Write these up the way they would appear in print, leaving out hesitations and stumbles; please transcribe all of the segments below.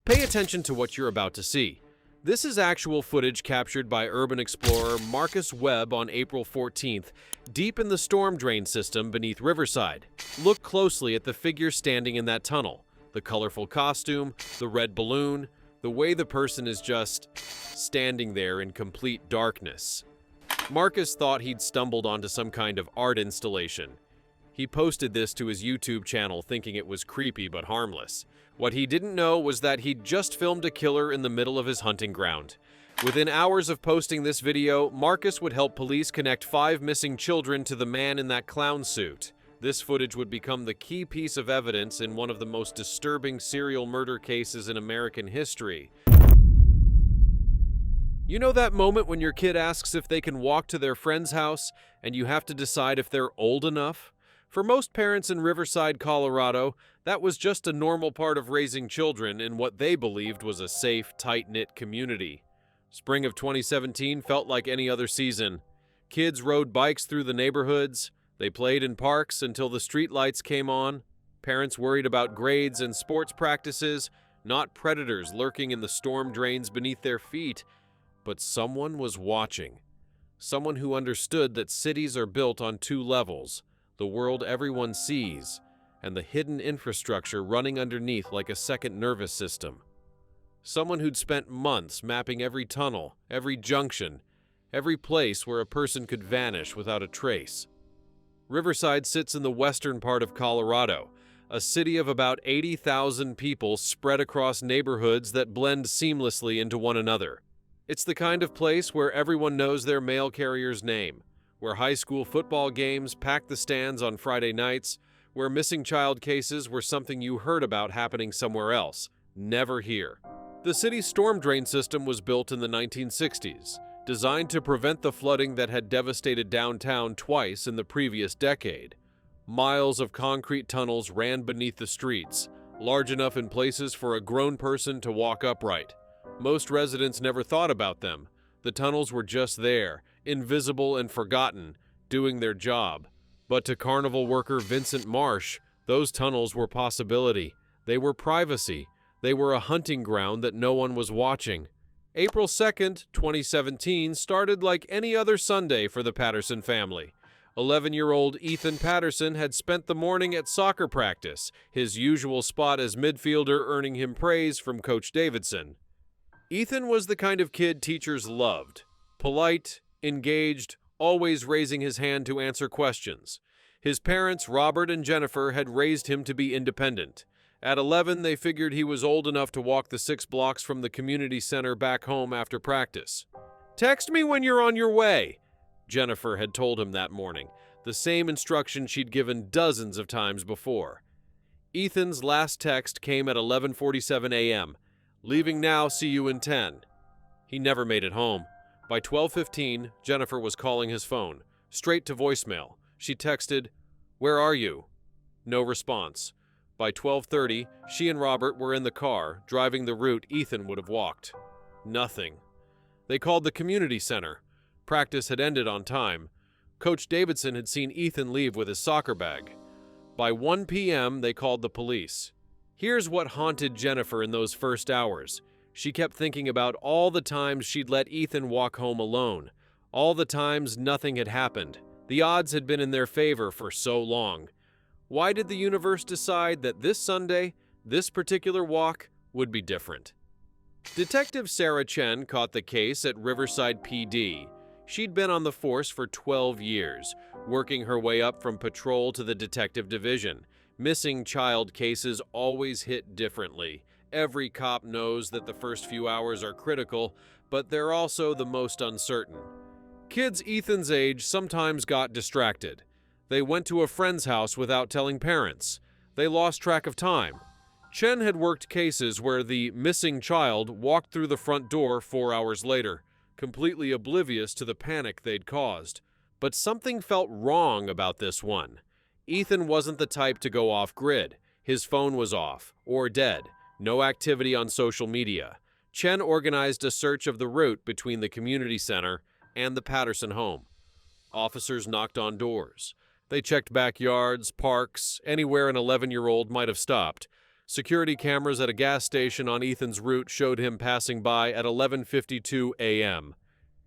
Pay attention to what you're about to see. This is actual footage captured by urban explorer Marcus Webb on April 14th, deep in the storm drain system beneath Riverside. Look closely at the figure standing in that tunnel. The colorful costume, the red balloon, the way the person is just standing there in complete darkness. Marcus thought he'd stumbled onto some kind of art installation. He posted this to his YouTube channel thinking it was creepy but harmless. What he didn't know was that he'd just filmed a killer in the middle of his hunting ground. Within hours of posting this video, Marcus would help police connect 5 missing children to the man in that clown suit. This footage would become the key piece of evidence in one of the most disturbing serial murder cases in American history. You know that moment when your kid asks if they can walk to their friend's house and you have to decide if they're old enough? For most parents in Riverside, Colorado, that was just a normal part of raising children in what they believed was a safe, tight-knit community. Spring of 2017 felt like any other season. Kids rode bikes through the neighborhoods. They played in parks until the streetlights came on. Parents worried about grades and sports practices, not predators lurking in the storm drains beneath their feet. But someone was watching. Someone who understood that cities are built on 2 levels. The world everyone sees, and the hidden infrastructure running underneath like a second nervous system. Someone who'd spent months mapping every tunnel, every junction, every place where a person could vanish without a trace. Riverside sits in the western part of Colorado, a city of about 80,000 people spread across neighborhoods that blend seamlessly into one another. It's the kind of place where everyone knows their mail carrier's name, where high school football games packed the stands on Friday nights, where missing child cases were something you heard about happening somewhere else, never here. The city's storm drain system was built in the 1960s, designed to prevent the flooding that had devastated downtown twice in the previous decade. Miles of concrete tunnels ran beneath the streets, large enough in places for a grown person to walk upright. Most residents never thought about them. The tunnels were just there, invisible and forgotten, doing their job. But to carnival worker Vincent Marsh, those tunnels were possibility. They were privacy. They were a hunting ground that no one was watching. April 2nd, 2017 started like any other Sunday for the Patterson family. 11-year-old Ethan Patterson had spent the morning at soccer practice, his usual spot as midfielder earning him praise from Coach Davidson. Ethan was the kind of kid teachers loved. Polite, engaged, always raising his hand to answer questions. His parents, Robert and Jennifer, had raised him to be independent. At 11, they figured he was old enough to walk the 6 blocks from the community center back home after practice. "Text me when you're on your way," Jennifer had told him that morning, the same instruction she'd given dozens of times before. Ethan's last text came at 11:47 a.m. "Leaving now, see you in 10. He never made it home. By 12:15, Jennifer was calling his phone, straight to voicemail. She texted, "Where are you?" No response. By 12:30, she and Robert were in the car, driving the route Ethan would have walked. Nothing. They called the community center. Practice had ended on time. Coach Davidson had seen Ethan leave with his soccer bag. By 1 p.m., they called the police. Here's what haunted Jennifer in those first hours. She kept thinking about all the times she'd let Ethan walk home alone. All the times nothing had happened. The odds had been in their favor for so long. Why did the universe decide that this Sunday, this particular walk, would be different? Detective Sarah Chen caught the case at Riverside PD. She'd been on the force for 12 years, working her way up from patrol to the detective division. Missing child cases always hit differently. Every cop knows that the first few hours are critical, but they're also the most uncertain. Kids Ethan's age sometimes got distracted. They went to a friend's house without telling parents. They lost track of time. Chen had worked cases where the missing child walked through the front door 4 hours later, completely oblivious to the panic they'd caused. But something felt wrong about this one. Ethan wasn't the type to go off-grid. His phone was off, or dead. No activity on social media. Chen organized a search of the route between the community center and the Patterson home. Officers knocked on doors. They checked backyards, parks, anywhere an 11-year-old might have stopped. Security cameras at a gas station on Ethan's route showed him passing by at 11:52 a.m.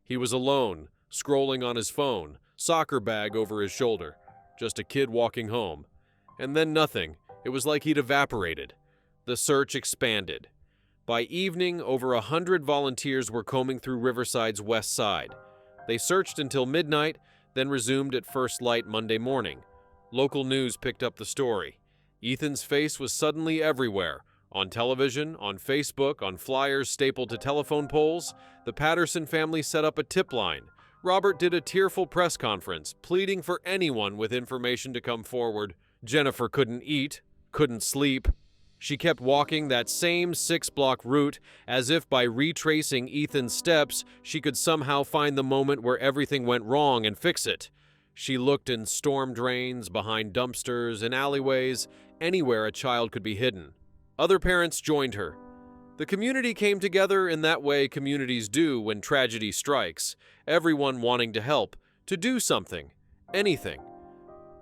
He was alone, scrolling on his phone, soccer bag over his shoulder. Just a kid walking home. And then nothing. It was like he'd evaporated. The search expanded. By evening, over 100 volunteers were combing through Riverside's west side. They searched until midnight, then resumed at first light Monday morning. Local news picked up the story. Ethan's face was suddenly everywhere. On television, on Facebook, on flyers stapled to telephone poles. The Patterson family set up a tip line. Robert did a tearful press conference, pleading for anyone with information to come forward. Jennifer couldn't eat, couldn't sleep. She kept walking that same 6-block route as if by retracing Ethan's steps, she could somehow find the moment where everything went wrong and fix it. She looked in storm drains, behind dumpsters, in alleyways, anywhere a child could be hidden. Other parents joined her. The community came together in that way communities do when tragedy strikes, everyone wanting to help, to do something, anything.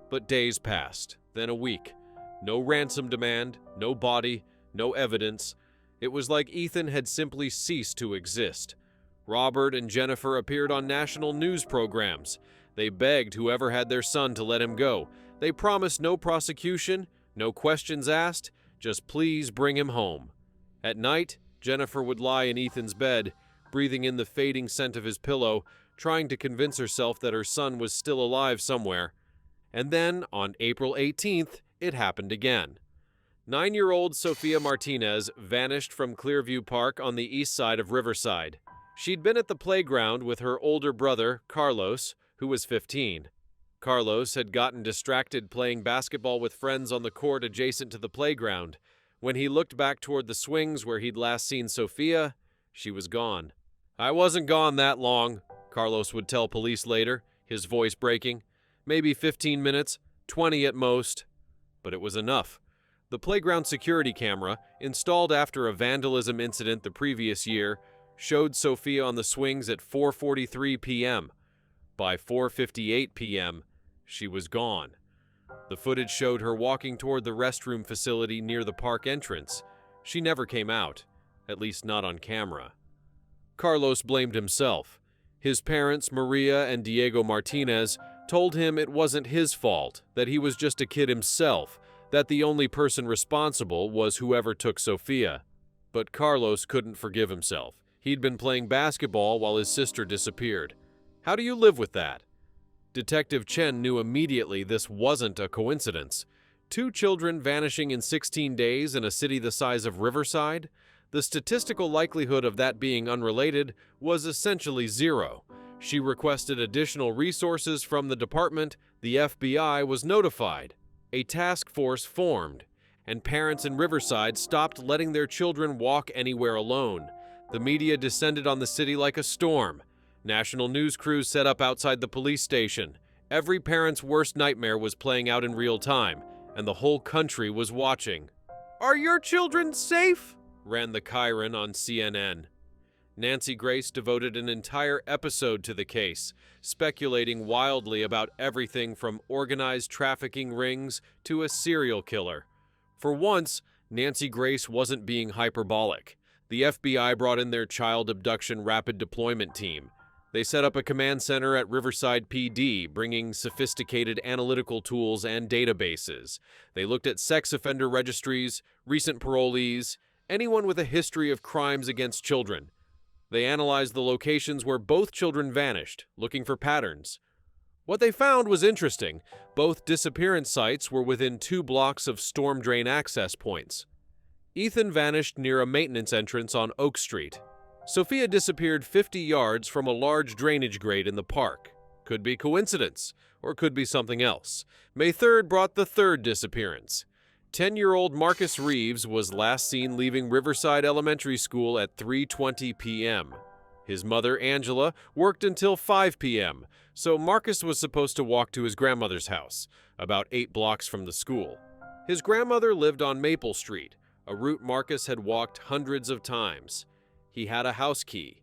But days passed, then a week. No ransom demand, no body, no evidence. It was like Ethan had simply ceased to exist. Robert and Jennifer appeared on national news programs. They begged whoever had their son to let him go. They promised no prosecution, no questions asked, just please bring him home. At night, Jennifer would lie in Ethan's bed, breathing in the fading scent of his pillow, trying to convince herself that her son was still alive somewhere. And then, on April 18th, it happened again. 9-year-old Sophia Martinez vanished from Clearview Park on the east side of Riverside. She'd been at the playground with her older brother, Carlos, who was 15. Carlos had gotten distracted playing basketball with friends on the court adjacent to the playground. When he looked back toward the swings where he'd last seen Sophia, she was gone. "I wasn't gone that long," Carlos would tell police later, his voice breaking. "Maybe 15 minutes, 20 at most." But it was enough. The playground security camera, installed after a vandalism incident the previous year, showed Sophia on the swings at 4:43 p.m. By 4:58 p.m., she was gone. The footage showed her walking toward the restroom facility near the park entrance. She never came out, at least not on camera. Carlos blamed himself. His parents, Maria and Diego Martinez, told him it wasn't his fault, that he was just a kid himself, that the only person responsible was whoever took Sophia. But Carlos couldn't forgive himself. He'd been playing basketball while his sister disappeared. How do you live with that? Detective Chen knew immediately this wasn't a coincidence. 2 children vanishing in 16 days in a city the size of Riverside? The statistical likelihood of that being unrelated was essentially zero. She requested additional resources from the department, the FBI was notified. A task force formed, and parents in Riverside stopped letting their children walk anywhere alone. The media descended on the city like a storm. National news crews set up outside the police station. Every parent's worst nightmare was playing out in real time, and the whole country was watching. "Are your children safe?" ran the Chiron on CNN. Nancy Grace devoted an entire episode to the case, speculating wildly about everything from organized trafficking rings to a serial killer. For once, Nancy Grace wasn't being hyperbolic. The FBI brought in their child abduction rapid deployment team. They set up a command center at Riverside PD, bringing sophisticated analytical tools and databases. They looked at sex offender registries, recent parolees, anyone with a history of crimes against children. They analyzed the locations where both children vanished, looking for patterns. What they found was interesting. Both disappearance sites were within 2 blocks of storm drain access points. Ethan vanished near a maintenance entrance on Oak Street. Sophia disappeared 50 yards from a large drainage grate in the park. Could be coincidence, or could be something else. May 3rd brought the 3rd disappearance. 10-year-old Marcus Reeves was last seen leaving Riverside Elementary School at 3:20 p.m. His mother, Angela, worked until 5 p.m., so Marcus was supposed to walk to his grandmother's house, about 8 blocks from the school. His grandmother lived on Maple Street, a route Marcus had walked hundreds of times. He had a house key.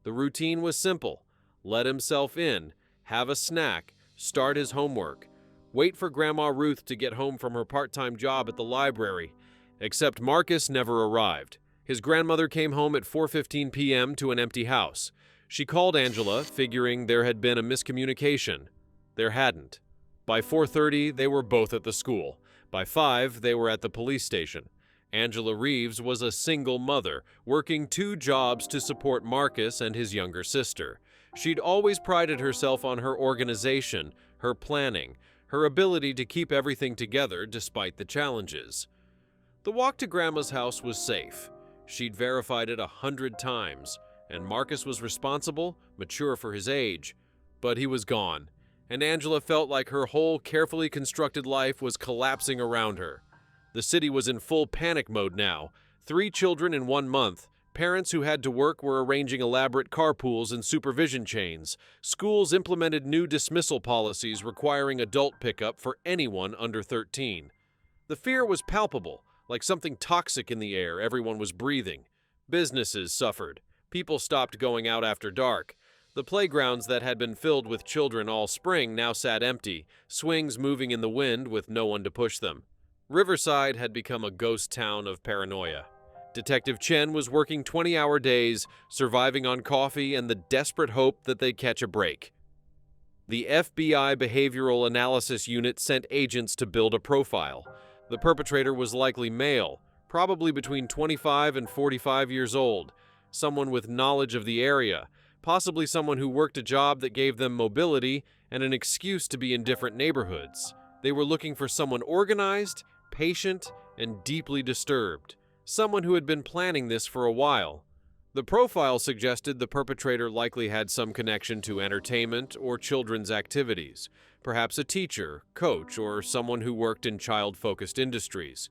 The routine was simple. Let himself in, have a snack, start his homework, wait for Grandma Ruth to get home from her part-time job at the library, Except Marcus never arrived. His grandmother came home at 4:15 p.m. to an empty house. She called Angela, figuring there had been a miscommunication. There hadn't. By 4:30, they were both at the school. By 5, they were at the police station. Angela Reeves was a single mother, working 2 jobs to support Marcus and his younger sister. She'd always prided herself on her organization, her planning, her ability to keep everything together despite the challenges. The walk to Grandma's house was safe. She'd verified it 100 times, and Marcus was responsible, mature for his age. But he was gone, and Angela felt like her whole carefully constructed life was collapsing around her. The city was in full panic mode now. 3 children in 1 month. Parents who had to work were arranging elaborate carpools and supervision chains. Schools implemented new dismissal policies requiring adult pickup for anyone under 13. The fear was palpable, like something toxic in the air everyone was breathing. Businesses suffered. People stopped going out after dark. The playgrounds that had been filled with children all spring now sat empty, swings moving in the wind with no one to push them. Riverside had become a ghost town of paranoia. Detective Chen was working 20-hour days, surviving on coffee and the desperate hope that they'd catch a break. The FBI Behavioral Analysis Unit sent agents to build a profile. The perpetrator was likely male, probably between 25 and 45 years old, someone with knowledge of the area, possibly someone who worked a job that gave them mobility and an excuse to be in different neighborhoods. They were looking for someone organized, patient, and deeply disturbed. Someone who had been planning this for a while. The profile suggested the perpetrator likely had some connection to entertainment or children's activities, perhaps a teacher, coach, or someone who worked in child-focused industries.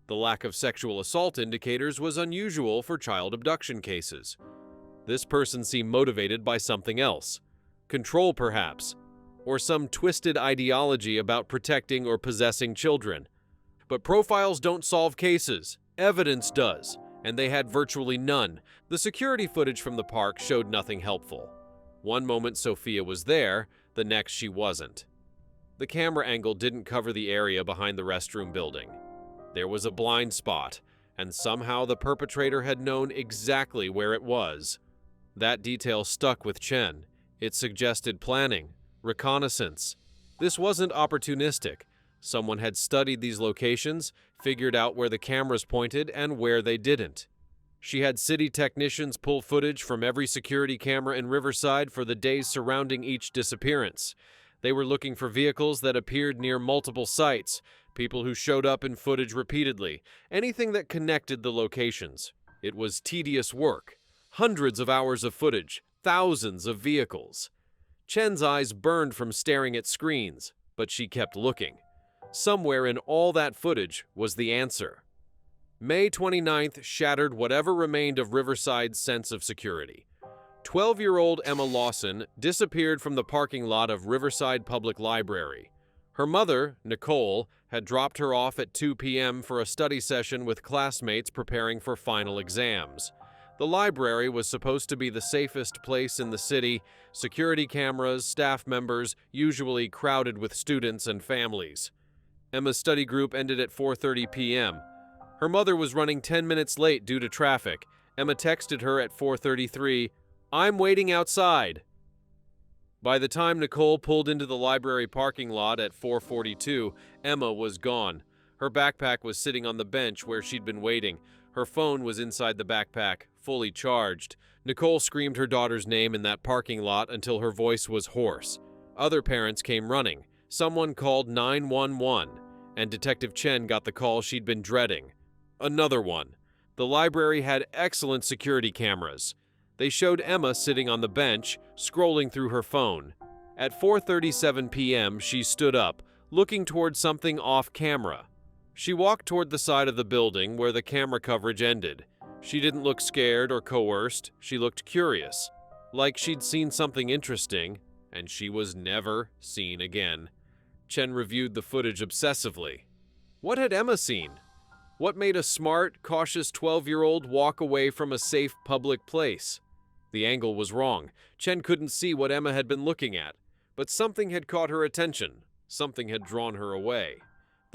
The lack of sexual assault indicators was unusual for child abduction cases. This person seemed motivated by something else. Control, perhaps, or some twisted ideology about protecting or possessing children. But profiles don't solve cases. Evidence does, and they had virtually none. The security footage from the park showed nothing helpful. One moment Sophia was there, the next she wasn't. The camera angle didn't cover the area behind the restroom building. There was a blind spot, and somehow the perpetrator had known exactly where it was. That detail stuck with Chen. It suggested planning, reconnaissance. This wasn't opportunistic. Someone had studied these locations, figured out where the cameras pointed and where they didn't. She had city technicians pull footage from every security camera in Riverside for the days surrounding each disappearance. They were looking for vehicles that appeared near multiple sites, people who showed up in footage repeatedly, anything that connected the locations. It was tedious work. Hundreds of hours of footage, thousands of vehicles. Chen's eyes burned from staring at screens, but she kept looking. Somewhere in all that footage was the answer. May 29th shattered whatever remained of Riverside's sense of security. 12-year-old Emma Lawson disappeared from the parking lot of Riverside Public Library. Her mother, Nicole, had dropped her off at 2 p.m. for a study session with classmates preparing for final exams. The library was supposed to be the safest place in the city. Security cameras, staff members, usually crowded with students and families. Emma's study group ended at 4:30 p.m. Her mother was running 10 minutes late due to traffic. Emma texted her at 4:33, "I'm waiting outside." By the time Nicole pulled into the library parking lot at 4:42, Emma was gone. Her backpack was sitting on the bench where she'd been waiting. Her phone was inside the backpack, fully charged. Nicole screamed her daughter's name in that parking lot until her voice was hoarse. Other parents came running. Someone called 911, and Detective Chen got the call she'd been dreading. Another one. The library had excellent security cameras. They showed Emma sitting on the bench, scrolling through her phone. At 4:37 p.m., she stood up, looking toward something off camera. She walked toward the side of the building where the camera coverage ended. She didn't look scared or coerced. She looked curious, like she'd seen something interesting, and she was never seen again. Chen reviewed the footage obsessively. What had Emma seen? What made a smart, cautious 12-year-old walk away from a safe public place? The angle was wrong. Chen couldn't see what Emma had been looking at, but something had caught her attention. Something had drawn her away.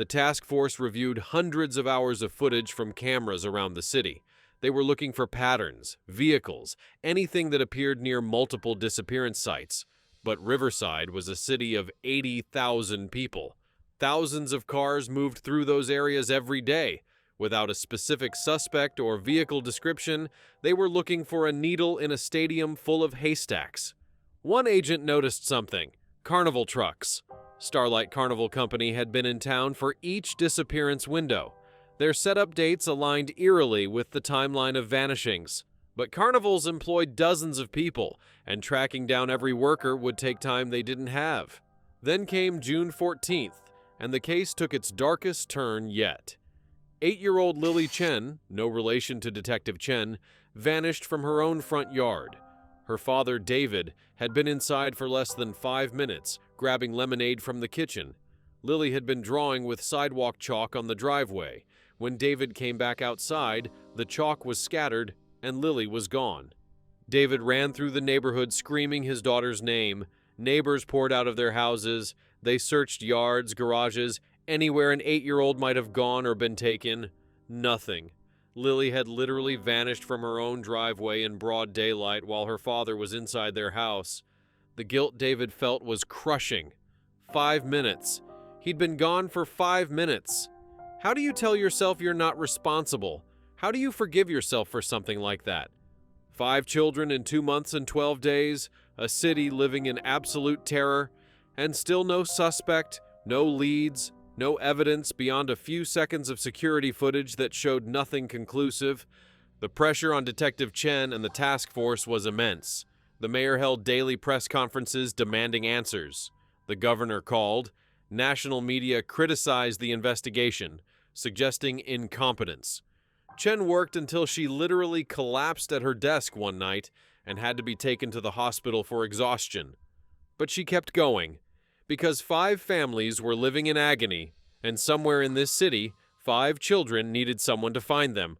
The task force reviewed hundreds of hours of footage from cameras around the city. They were looking for patterns, vehicles, anything that appeared near multiple disappearance sites. But Riverside was a city of 80,000 people. Thousands of cars moved through those areas every day. Without a specific suspect or vehicle description, they were looking for a needle in a stadium full of haystacks. One agent noticed something: carnival trucks. Starlight Carnival Company had been in town for each disappearance window. Their setup dates aligned eerily with the timeline of vanishings. But carnivals employed dozens of people, and tracking down every worker would take time they didn't have. Then came June 14th, and the case took its darkest turn yet. 8-year-old Lily Chen, no relation to Detective Chen, vanished from her own front yard. Her father, David, had been inside for less than 5 minutes, grabbing lemonade from the kitchen. Lily had been drawing with sidewalk chalk on the driveway. When David came back outside, the chalk was scattered and Lily was gone. David ran through the neighborhood screaming his daughter's name. Neighbors poured out of their houses. They searched yards, garages, anywhere an 8-year-old might have gone or been taken. Nothing. Lily had literally vanished from her own driveway in broad daylight while her father was inside their house. The guilt David felt was crushing. 5 minutes. He'd been gone for 5 minutes. How do you tell yourself you're not responsible? How do you forgive yourself for something like that? 5 children in 2 months and 12 days, a city living in absolute terror, and still no suspect, no leads, no evidence beyond a few seconds of security footage that showed nothing conclusive. The pressure on Detective Chen and the task force was immense. The mayor held daily press conferences demanding answers. The governor called. National media criticized the investigation, suggesting incompetence. Chen worked until she literally collapsed at her desk one night and had to be taken to the hospital for exhaustion. But she kept going, because 5 families were living in agony, and somewhere in this city, 5 children needed someone to find them.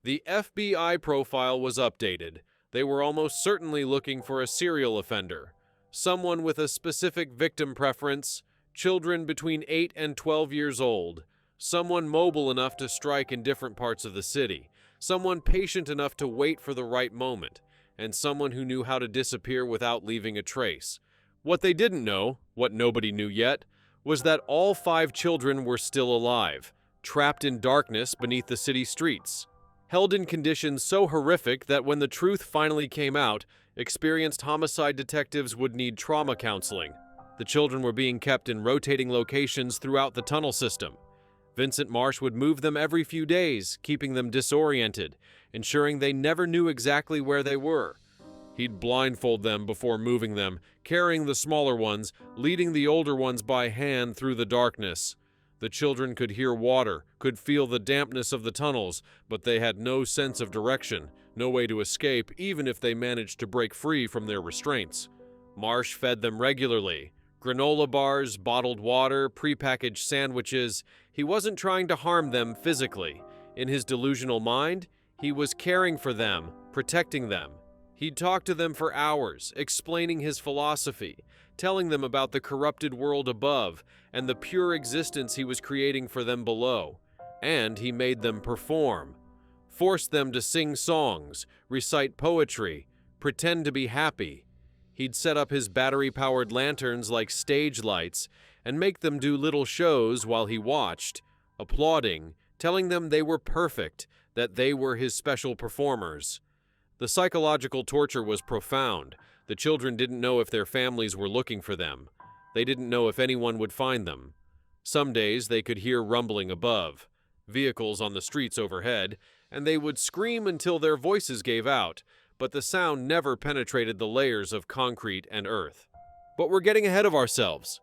The FBI profile was updated. They were almost certainly looking for a serial offender, someone with a specific victim preference, children between 8 and 12 years old, someone mobile enough to strike in different parts of the city, someone patient enough to wait for the right moment, and someone who knew how to disappear without leaving a trace. What they didn't know, what nobody knew yet, was that all 5 children were still alive, trapped in darkness beneath the city streets, held in conditions so horrific that when the truth finally came out, experienced homicide detectives would need trauma counseling. The children were being kept in rotating locations throughout the tunnel system. Vincent Marsh would move them every few days, keeping them disoriented, ensuring they never knew exactly where they were. He'd blindfold them before moving them, carrying the smaller ones, leading the older ones by hand through the darkness. The children could hear water, could feel the dampness of the tunnels, but they had no sense of direction, no way to escape, even if they managed to break free from their restraints. Marsh fed them regularly. Granola bars, bottled water, prepackaged sandwiches. He wasn't trying to harm them physically. In his delusional mind, he was caring for them, protecting them. He'd talk to them for hours, explaining his philosophy, telling them about the corrupted world above and the pure existence he was creating for them below. And he made them perform, forced them to sing songs, recite poetry, pretend to be happy. He'd set up his battery-powered lanterns like stage lights and make them do little shows while he watched, applauding, telling them they were perfect, that they were his special performers. The psychological torture was profound. The children didn't know if their families were looking for them. They didn't know if anyone would find them. Some days they could hear rumbling above, vehicles on the streets overhead, and they would scream until their voices gave out, but the sound never penetrated the layers of concrete and earth. But we're getting ahead of ourselves,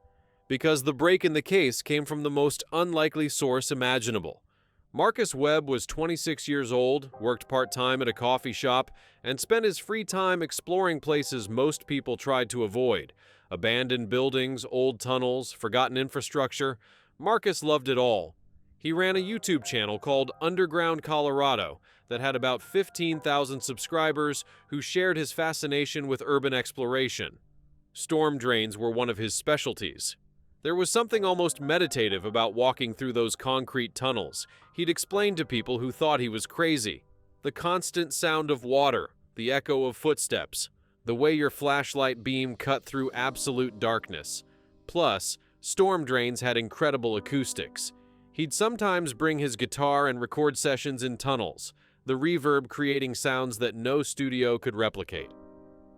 because the break in the case came from the most unlikely source imaginable. Marcus Webb was 26 years old, worked part-time at a coffee shop, and spent his free time exploring places most people tried to avoid. Abandoned buildings, old tunnels, forgotten infrastructure. Marcus loved it all. He ran a YouTube channel called Underground Colorado that had about 15,000 subscribers who shared his fascination with urban exploration. Storm drains were one of his specialties. There was something almost meditative about walking through those concrete tunnels. He'd explained to people who thought he was crazy. The constant sound of water, the echo of footsteps, the way your flashlight beam cut through absolute darkness. Plus, storm drains had incredible acoustics. He'd sometimes bring his guitar and record sessions in tunnels, the reverb creating sounds that no studio could replicate.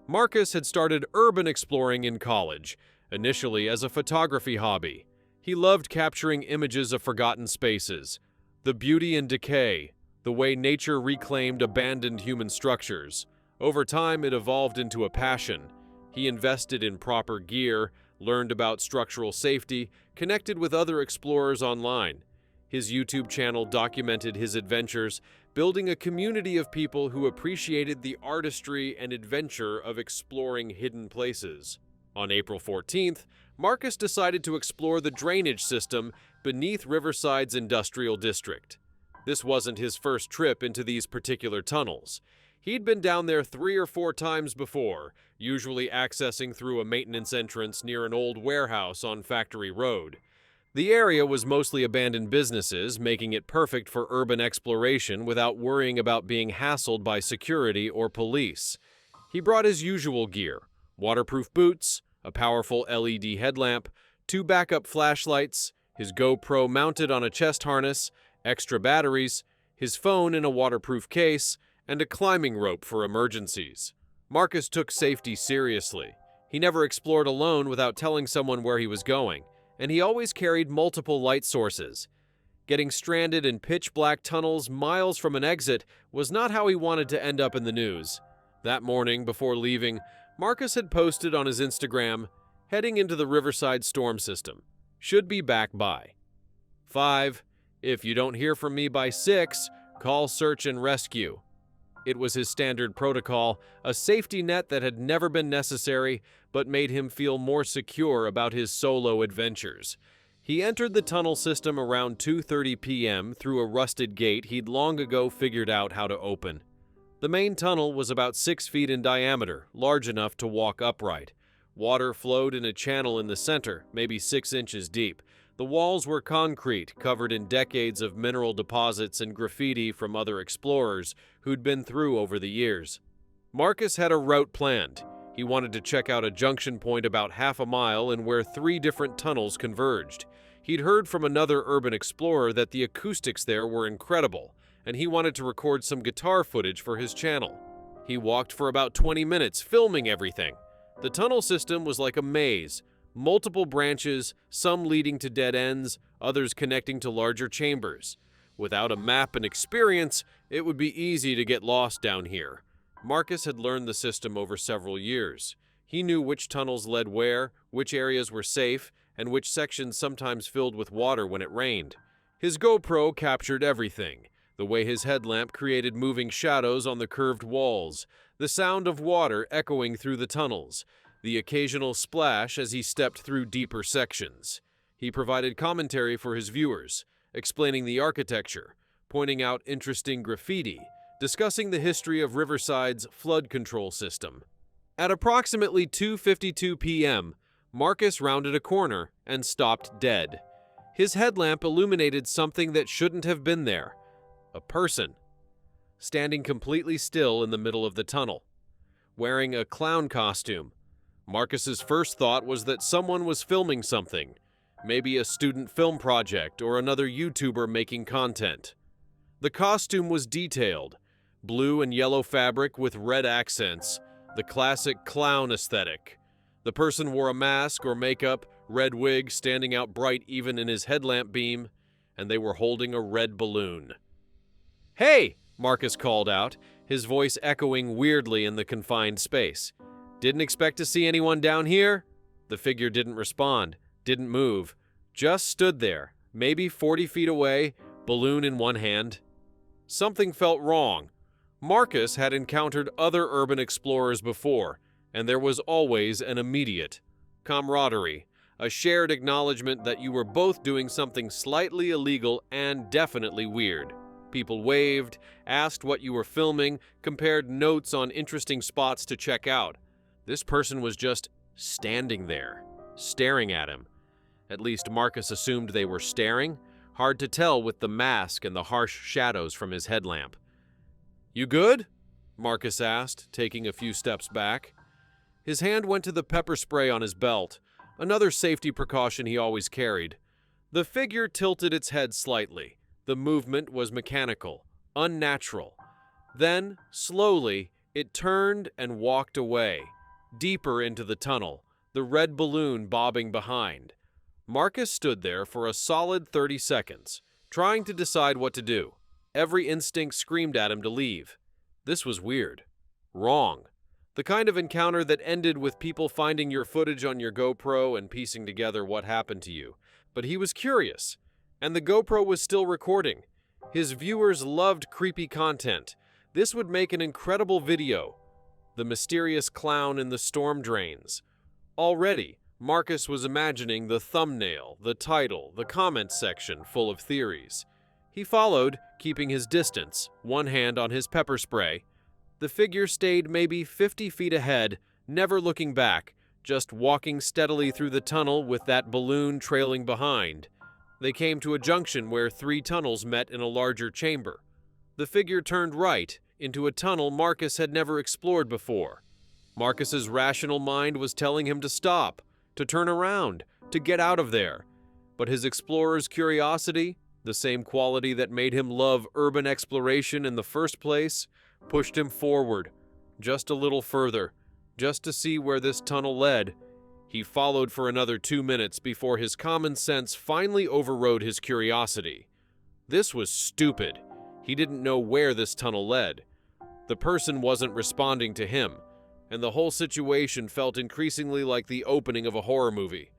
Marcus had started urban exploring in college, initially as a photography hobby. He loved capturing images of forgotten spaces, the beauty and decay, the way nature reclaimed abandoned human structures. Over time, it evolved into a passion. He invested in proper gear, learned about structural safety, connected with other explorers online. His YouTube channel documented his adventures, building a community of people who appreciated the artistry and adventure of exploring hidden places. On April 14th, Marcus decided to explore the drainage system beneath Riverside's industrial district. This wasn't his first trip into these particular tunnels. He'd been down there 3 or 4 times before, usually accessing through a maintenance entrance near an old warehouse on Factory Road. The area was mostly abandoned businesses, making it perfect for urban exploration without worrying about being hassled by security or police. He brought his usual gear: waterproof boots, a powerful LED headlamp, 2 backup flashlights, his GoPro mounted on a chest harness, extra batteries, his phone in a waterproof case, and a climbing rope for emergencies. Marcus took safety seriously. He never explored alone without telling someone where he was going, and he always carried multiple light sources. Getting stranded in pitch-black tunnels miles from an exit was not how he wanted to end up in the news. That morning, before leaving, Marcus had posted on his Instagram, "Heading into the Riverside storm system. Should be back by 5. If you don't hear from me by 6, call search and rescue." It was his standard protocol, a safety net that had never been necessary, but made him feel more secure about his solo adventures. He entered the tunnel system around 2:30 p.m. through a rusted gate he'd long ago figured out how to open. The main tunnel was about 6 feet in diameter, large enough to walk upright. Water flowed in a channel in the center, maybe 6 inches deep. The walls were concrete, covered in decades of mineral deposits and graffiti from other explorers who'd been through over the years. Marcus had a route planned. He wanted to check out a junction point about half a mile and where 3 different tunnels converged. He'd heard from another urban explorer that the acoustics there were incredible, and he wanted to record some guitar footage for his channel. He walked for about 20 minutes, filming everything. The tunnel system was like a maze. Multiple branches, some leading to dead ends, others connecting to larger chambers. Without a map and experience, it would be easy to get lost down here. Marcus had learned the system over several years. He knew which tunnels led where, which areas were safe, and which sections sometimes filled with water when it rained. His GoPro captured everything: the way his headlamp created moving shadows on the curved walls, the sound of water echoing through the tunnels, the occasional splash as he stepped through deeper sections. He provided commentary for his viewers, explaining the architecture, pointing out interesting graffiti, discussing the history of Riverside's flood control system. At approximately 2:52 p.m., Marcus rounded a corner and stopped dead. His headlamp illuminated something that shouldn't have been there: a person, standing completely still in the middle of the tunnel, wearing a clown costume. Marcus's first thought was that someone was filming something, maybe a student film project or another YouTuber making content. The costume was detailed: blue and yellow fabric with red accents, the classic clown aesthetic. The person wore a mask or makeup, red wig standing out bright even in his headlamp beam, and they were holding a red balloon. "Hey!" Marcus called out, his voice echoing weirdly in the confined space. "Didn't expect to see anyone down here?" The figure didn't respond, didn't move, just stood there, maybe 40 feet away, balloon in one hand. Something felt wrong. Marcus had encountered other urban explorers before, and there was always an immediate camaraderie, a shared acknowledgement that you were both doing something slightly illegal and definitely weird. People waved, asked what you were filming, compared notes on interesting spots to check out. This person was just standing there, staring at him. At least Marcus assumed they were staring. Hard to tell with the mask and the harsh shadows from his headlamp. "You good?" Marcus asked, taking a few steps back. His hand went to the pepper spray on his belt, another safety precaution he always carried. The figure tilted its head slightly. The movement was mechanical, unnatural. Then, slowly, it turned and walked away, deeper into the tunnel, the red balloon bobbing behind. Marcus stood there for a solid 30 seconds, trying to decide what to do. Every instinct screamed at him to leave. This was weird. Wrong. The kind of encounter that ended with people finding your footage on your GoPro and piecing together what happened to you. But he was curious, and the GoPro was still recording. His viewers loved creepy content. This would make an incredible video. The mysterious clown in the storm drains. Already, Marcus was imagining the thumbnail, the title, the comments section full of theories. He followed, keeping his distance, one hand on his pepper spray. The figure stayed maybe 50 feet ahead, never looking back, just walking steadily through the tunnel with that balloon trailing behind. They came to a junction where 3 tunnels met in a larger chamber. The figure turned right, into a tunnel Marcus had never explored before. Marcus's rational mind was telling him to stop, to turn around, to get out of there. But his explorer's curiosity, the same quality that made him love urban exploration in the first place, pushed him forward, just a little further, just to see where this tunnel led. He followed for another 2 minutes before his common sense finally overrode his curiosity. This was stupid. He didn't know where this tunnel led. The person wasn't responding to him, and the whole situation felt increasingly like the opening of a horror movie.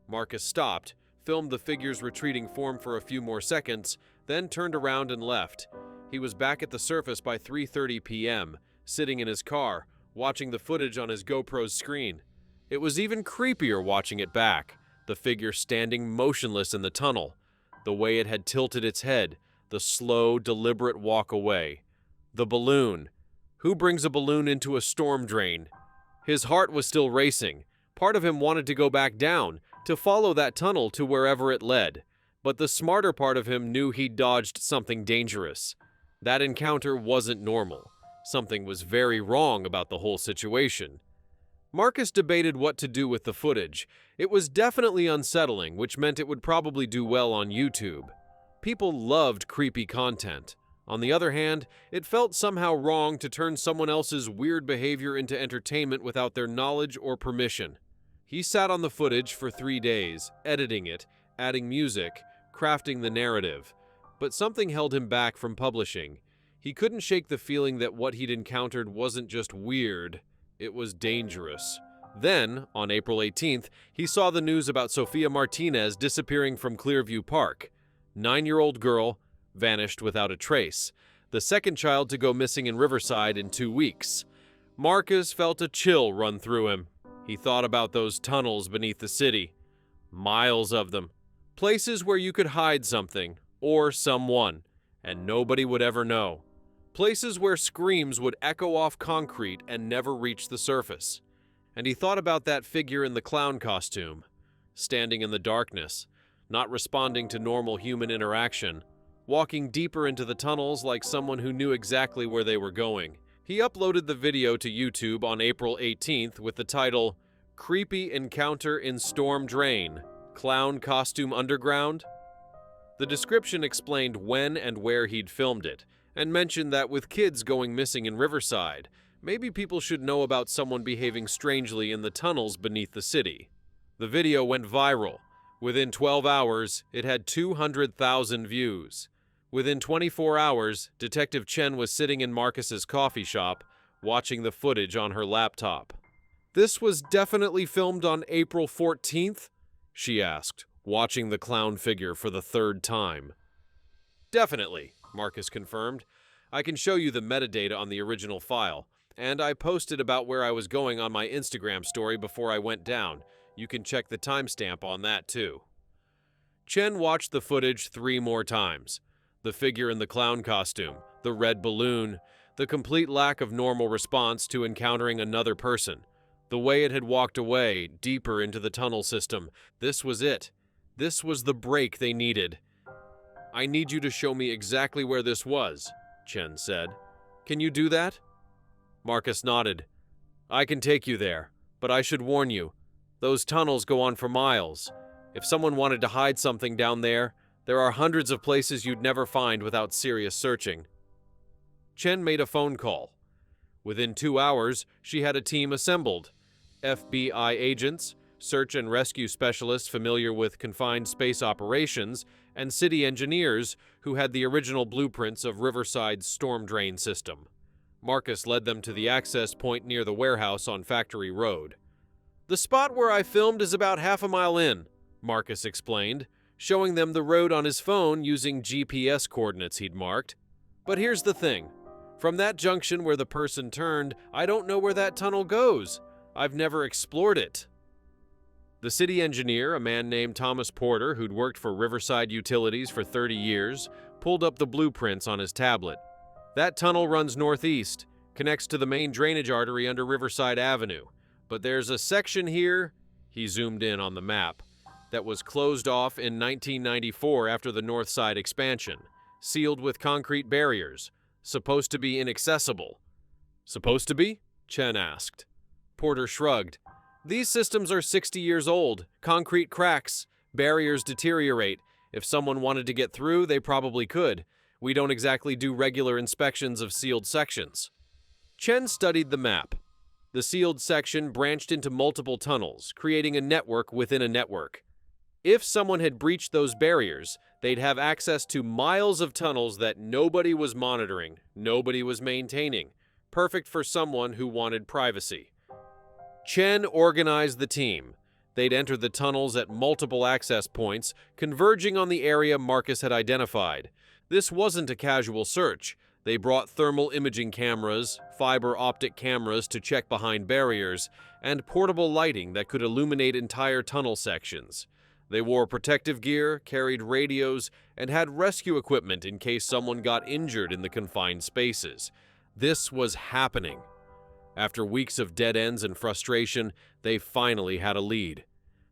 Marcus stopped, filmed the figure's retreating form for a few more seconds, then turned around and left. He was back at the surface by 3:30 p.m., sitting in his car, watching the footage on his GoPro's screen. It was even creepier watching it back, the figure standing motionless in the tunnel, the way it had tilted its head, the slow, deliberate walk away. The balloon. Who brings a balloon into a storm drain? His heart was still racing. Part of him wanted to go back down, to follow that tunnel to wherever it led. But the smarter part of him knew he'd dodged something dangerous. That encounter wasn't normal. Something was very wrong about the whole situation. Marcus debated what to do with the footage. It was definitely unsettling, which meant it would probably do well on YouTube. People loved creepy content. On the other hand, it felt somehow wrong to turn someone else's weird behavior into entertainment without their knowledge or permission. He sat on the footage for 3 days, editing it, adding music, crafting the narrative. But something held him back from publishing. He couldn't shake the feeling that what he'd encountered wasn't just weird, it was dangerous. Then, on April 18th, he saw the news about Sofia Martinez disappearing from Clearview Park. 9-year-old girl, vanished without a trace. The second child to go missing in Riverside in 2 weeks. Marcus felt a chill run through him. He thought about those tunnels beneath the city. Miles of them. Places where you could hide something, or someone, and nobody would ever know. Places where screams would echo off concrete and never reach the surface. And he thought about that figure in the clown costume, standing in the darkness, not responding to normal human interaction, walking deeper into the tunnels like someone who knew exactly where they were going. He uploaded the video to YouTube on April 18th with the title, "Creepy Encounter in Storm Drain, Clown Costume Underground." The description explained when and where he'd filmed it, and mentioned that with kids going missing in Riverside, maybe people should know about someone behaving strangely in the tunnels beneath the city. The video went viral. Within 12 hours, it had 200,000 views. Within 24 hours, Detective Chen was sitting in Marcus's coffee shop, watching the footage on her laptop. "This was definitely filmed on April 14th?" she asked, watching the clown figure for the 3rd time. "Definitely," Marcus confirmed. "I can show you the metadata on the original file, and I posted about where I was going on my Instagram story before I went down. You can check the timestamp on that too." Chen watched the footage 3 more times. The figure in the clown costume, the red balloon, the complete lack of normal response to encountering another person. The way it had walked away, deeper into the tunnel system. This was it. This was the break they needed. "I need you to show me exactly where this was," Chen said. "Can you do that?" Marcus nodded. "I can take you there, but I should warn you. Those tunnels go on for miles. If someone wanted to hide something down there, there are hundreds of places you'd never find without serious searching." Chen made a phone call. Within 2 hours, she had a team assembled. FBI agents, search and rescue specialists familiar with confined space operations, and city engineers who had the original blueprints of Riverside's storm drain system. Marcus led them to the access point near the warehouse on Factory Road. "The spot where I filmed is about half a mile in," Marcus explained, showing them the road on his phone using GPS coordinates he'd marked. "But here's the thing. From that junction where the person turned, I don't know where that tunnel goes. I've never explored it." The city engineer, a man named Thomas Porter, who'd worked for Riverside Utilities for 30 years, pulled up the blueprints on his tablet. "That tunnel runs northeast, connects to the main drainage artery under Riverside Avenue. But there's a section here," he zoomed in on the map, "that was closed off in 1994 after the North Side expansion, sealed with concrete barriers, supposed to be inaccessible." "Supposed to be?" Chen asked. Porter shrugged. "These systems are 60 years old, concrete cracks, barriers deteriorate. If someone wanted to get through, they probably could. We don't exactly do regular inspections of sealed sections." Chen studied the map. The sealed section branched into multiple tunnels, creating a network within a network. If someone had breached those barriers, they'd have access to miles of tunnels that nobody was monitoring, nobody was maintaining. Perfect for someone who wanted privacy. Chen organized the team. They'd enter the tunnels at multiple access points, converging on the area Marcus had identified. This wasn't a casual search. They brought thermal imaging cameras, fiber optic cameras to check behind barriers, and portable lighting that could illuminate entire tunnel sections. They wore protective gear, carried radios, and had rescue equipment in case someone got injured in the confined spaces. This was happening. After weeks of dead ends and frustration, they finally had a lead.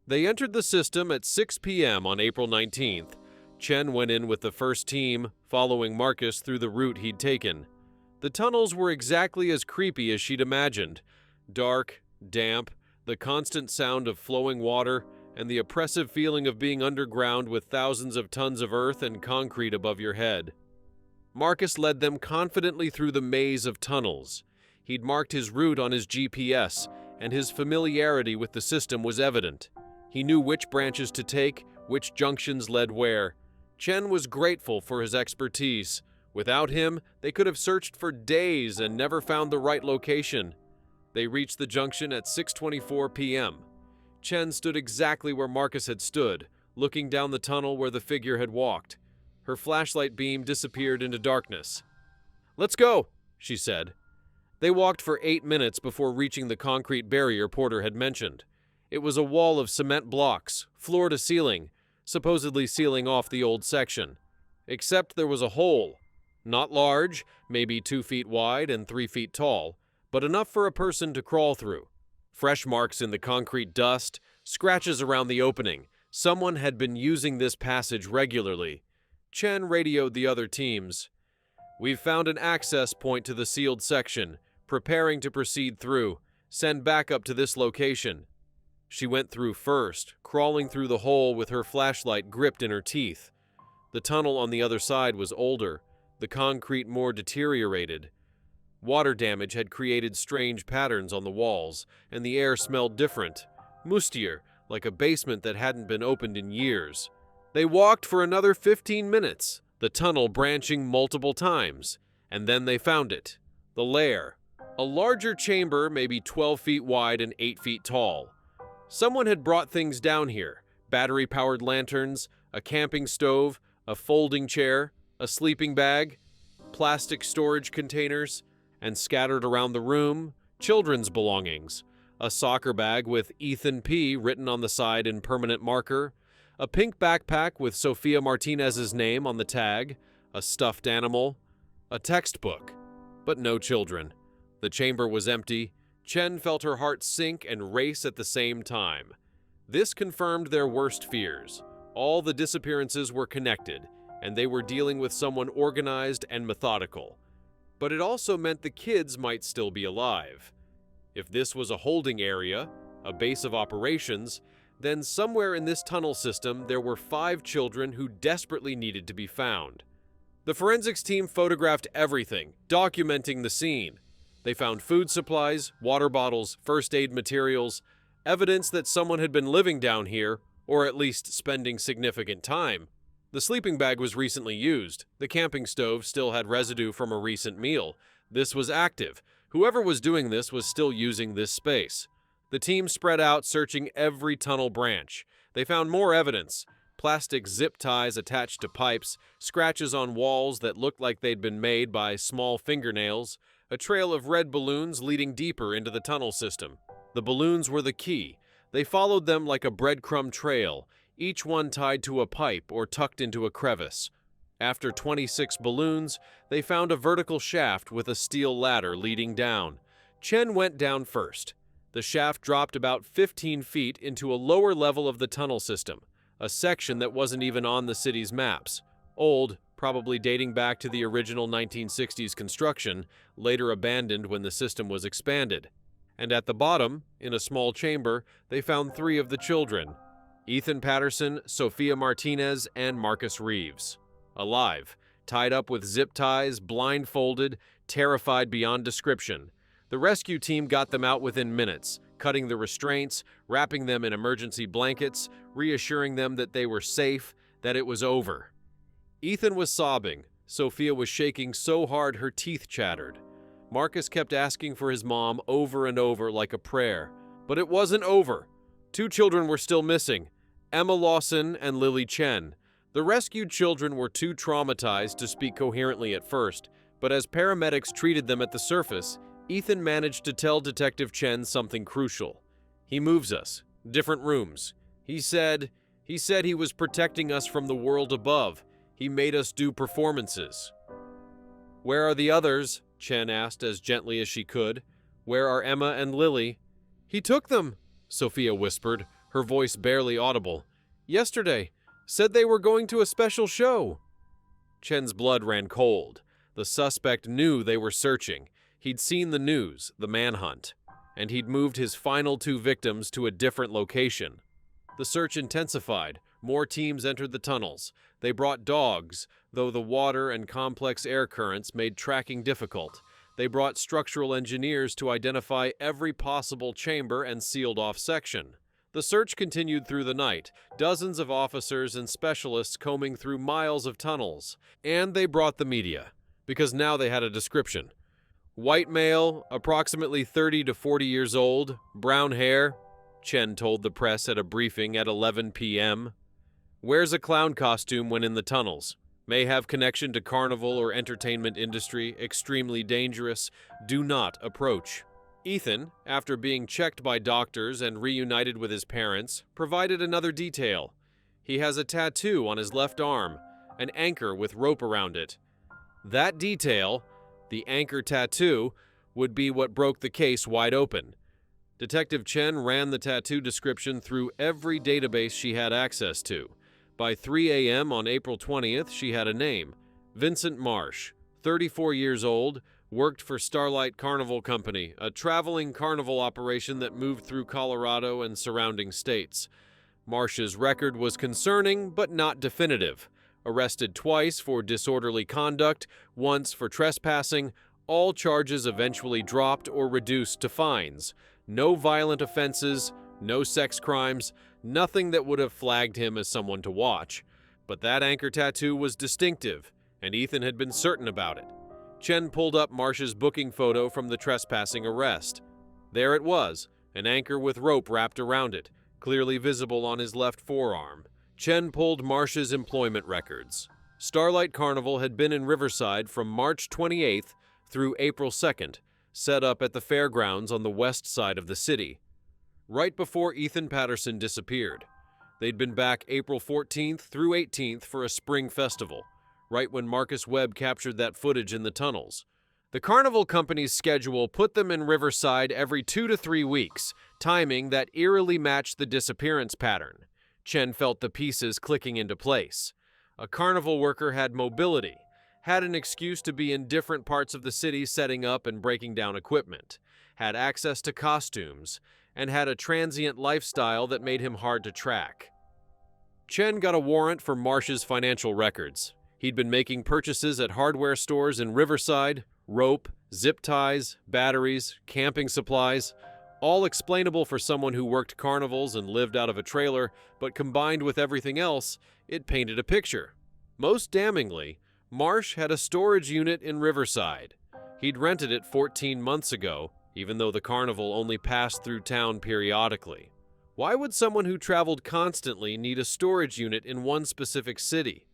They entered the system at 6 p.m. on April 19th. Chen went in with the first team, following Marcus through the route he'd taken. The tunnels were exactly as creepy as she'd imagined. Dark, damp, the constant sound of flowing water, and the oppressive feeling of being underground with thousands of tons of earth and concrete above your head. Marcus led them confidently through the maze of tunnels. He'd marked his route on his GPS, and his familiarity with the system was evident. He knew which branches to take, which junctions led where. Chen was grateful for his expertise. Without him, they could have searched for days and never found the right location. They reached the junction at 6:24 p.m. Chen stood exactly where Marcus had stood, looking down the tunnel where the figure had walked. Her flashlight beam disappeared into darkness. "Let's go," she said. They walked for 8 minutes before reaching the concrete barrier Porter had mentioned. It was a wall of cement blocks, floor to ceiling, supposedly sealing off the old section. Except there was a hole. Not large, maybe 2 feet wide and 3 feet tall, but enough for a person to crawl through. Fresh marks in the concrete dust, scratches around the opening. Someone had been using this passage regularly. Chen radioed the other teams. "We've found an access point to the sealed section. Preparing to proceed through. Send backup to this location." She went through first, crawling through the hole with her flashlight gripped in her teeth. The tunnel on the other side was older, the concrete more deteriorated. Water damage had created strange patterns on the walls, and the air smelled different, mustier, like a basement that hadn't been opened in years. They walked for another 15 minutes, the tunnel branching multiple times, and then they found it, the lair. A larger chamber, maybe 12 feet wide and 8 feet tall. Someone had brought things down here, battery-powered lanterns, a camping stove, a folding chair, a sleeping bag, plastic storage containers, and scattered around the room, children's belongings, a soccer bag with Ethan P. written on the side in permanent marker, a pink backpack with Sofia Martinez's name on the tag, a stuffed animal, a textbook, but no children. The chamber was empty. Chen felt her heart sink and race at the same time. This confirmed their worst fears. All the disappearances were connected, and they were dealing with someone organized and methodical. But it also meant the kids might still be alive. If this was a holding area, a base of operations, then somewhere in this tunnel system there were 5 children who desperately needed to be found. The forensics team photographed everything, documenting the scene. They found food supplies, water bottles, first aid materials, evidence that someone had been living down here, or at least spending significant time. The sleeping bag was recently used. The camping stove still had residue from a recent meal. This was active. Whoever was doing this was still using this space. The team spread out, searching every tunnel branch. They found more evidence. Plastic zip ties attached to pipes, scratches on walls that looked like they'd been made by small fingernails, a trail of red balloons leading deeper into the tunnel system. The balloons were the key. They followed them like a breadcrumb trail, each one tied to a pipe or tucked into a crevice. After 26 balloons, they found a vertical shaft with a steel ladder leading down. Chen went down first. The shaft dropped about 15 feet into a lower level of the tunnel system, a section that wasn't even on the city's maps. Old, probably dating back to the original 1960s construction, later abandoned when the system was expanded. And at the bottom, in a small chamber, they found 3 of the children: Ethan Patterson, Sophia Martinez, and Marcus Reeves. Alive, tied up with zip ties, blindfolded, terrified beyond description. The rescue team got them out within minutes, cutting the restraints, wrapping them in emergency blankets, reassuring them that they were safe, that it was over. Ethan was sobbing. Sophia was shaking so hard her teeth chattered. Marcus kept asking for his mom over and over like a prayer. But it wasn't over. 2 children were still missing: Emma Lawson and Lily Chen. The rescued children were too traumatized to speak coherently at first, but as paramedics treated them at the surface, Ethan managed to tell Detective Chen something crucial. "He moves us. Different rooms. He said he was protecting us from the world above. He made us do performances." "Where are the others?" Chen asked as gently as she could. "Where are Emma and Lily?" "He took them," Sophia whispered, her voice barely audible. "Yesterday. Said they were going to a special show." Chen's blood ran cold. The suspect knew they were searching. He'd seen the news, the manhunt, and he'd moved his final 2 victims to a different location. The search intensified. More teams entered the tunnels. They brought dogs, though the water and complex air currents made tracking difficult. They brought structural engineers to identify every possible chamber and sealed-off section. The search continued through the night, dozens of officers and specialists combing through miles of tunnels. And they brought the media, because now they had a description. "White male, approximately 30 to 40 years old, brown hair," Chen told the press at a briefing at 11 p.m. "Wears a clown costume when in the tunnels. May have connection to carnival or entertainment industry, extremely dangerous. Do not approach." Ethan, after being checked by doctors and reunited with his parents, provided another detail. He has a tattoo on his left arm, an anchor with rope around it. That detail, the anchor tattoo, would be what broke the case wide open. Detective Chen ran the tattoo description through every database she had access to. By 3 a.m. on April 20th, she had a name: Vincent Marsh, 34 years old, worked for Starlight Carnival Company, a traveling carnival operation that moved through Colorado and surrounding states. Marsh's record was concerning, but not definitive. Arrested twice for disorderly conduct, once for trespassing, all charges eventually dropped or reduced to fines. No violent offenses, no sex crimes, nothing that would have flagged him as someone to watch. But that anchor tattoo was distinctive, and Ethan had been certain about it. Chen pulled up Marsh's booking photo from the trespassing arrest. There it was, an anchor with rope wrapped around it, clearly visible on his left forearm. Chen pulled Marsh's employment records. Starlight Carnival had been in Riverside from March 28th through April 2nd, set up at the fairgrounds on the west side of the city, right before Ethan Patterson disappeared. They'd been back April 14th through 18th for a spring festival, right when Marcus Webb captured that footage in the tunnels. The carnival company's schedule put them in Riverside every 2 to 3 weeks, timing that eerily matched the disappearance pattern. Chen felt the pieces clicking into place. A carnival worker had mobility, had an excuse to be in different parts of the city setting up and breaking down equipment, had access to costumes, and had a transient lifestyle that made him hard to track. Chen got a warrant for Marsh's financial records. He'd been making purchases at hardware stores in Riverside, rope, zip ties, batteries, camping supplies, all explainable for someone who worked carnivals and lived out of a trailer, but combined with everything else, it painted a picture. Most damningly, Marsh had a storage unit in Riverside. He'd rented it 14 months ago, even though the carnival only passed through town periodically. Why would someone who traveled constantly need a storage unit in one specific city?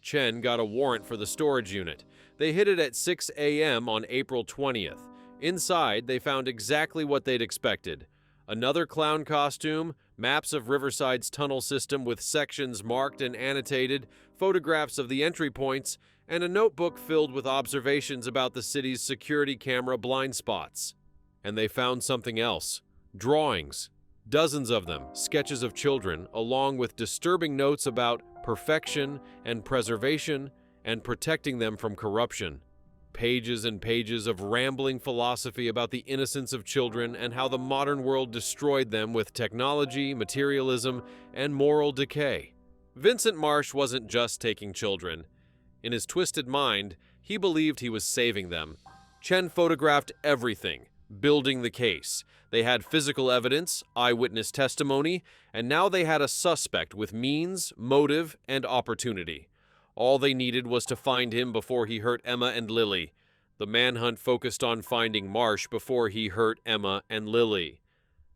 Chen got a warrant for the storage unit. They hit it at 6 a.m. on April 20th. Inside, they found exactly what they'd expected. Another clown costume, maps of Riverside's tunnel system with sections marked and annotated, photographs of the entry points, and a notebook filled with observations about the city's security camera blind spots. And they found something else. Drawings. Dozens of them, sketches of children, along with disturbing notes about perfection and preservation and protecting them from corruption. Pages and pages of rambling philosophy about the innocence of children and how the modern world destroyed them with technology, materialism, and moral decay. Vincent Marsh wasn't just taking children. In his twisted mind, he believed he was saving them. Chen photographed everything, building the case. They had physical evidence, eyewitness testimony, and now they had a suspect with means, motive, and opportunity. All they needed was to find him before he hurt Emma and Lily. The manhunt focused on finding Marsh before he hurt Emma and Lily.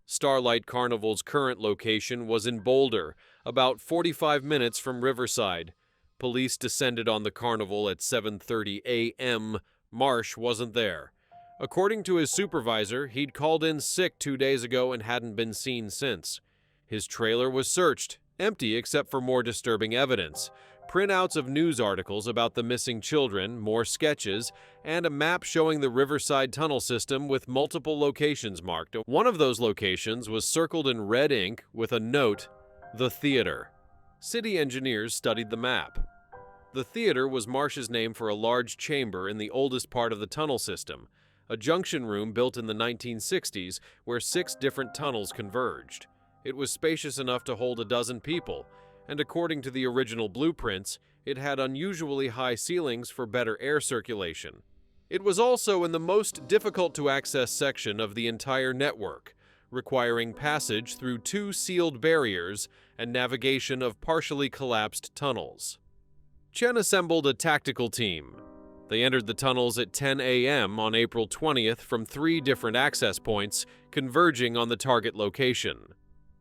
Starlight Carnival's current location was in Boulder, about 45 minutes from Riverside. Police descended on the carnival at 7:30 a.m. Marsh wasn't there. According to his supervisor, he'd called in sick 2 days ago and hadn't been seen since. His trailer was searched, empty except for more disturbing evidence. Printouts of news articles about the missing children, more sketches, and a map showing the Riverside tunnel system with multiple locations marked. One of those locations was circled in red ink with a note, "The Theater." City engineers studied the map. The theater was Marsh's name for a large chamber in the oldest part of the tunnel system, a junction room built in the 1960s where 6 different tunnels converged. It was spacious enough to hold a dozen people, and according to the original blueprints, it had unusually high ceilings for better air circulation. It was also in the most difficult-to-access section of the entire network, requiring passage through 2 sealed barriers and navigation of partially collapsed tunnels. Chen assembled a tactical team. They entered the tunnels at 10 a.m. on April 20th from 3 different access points, converging on the target location.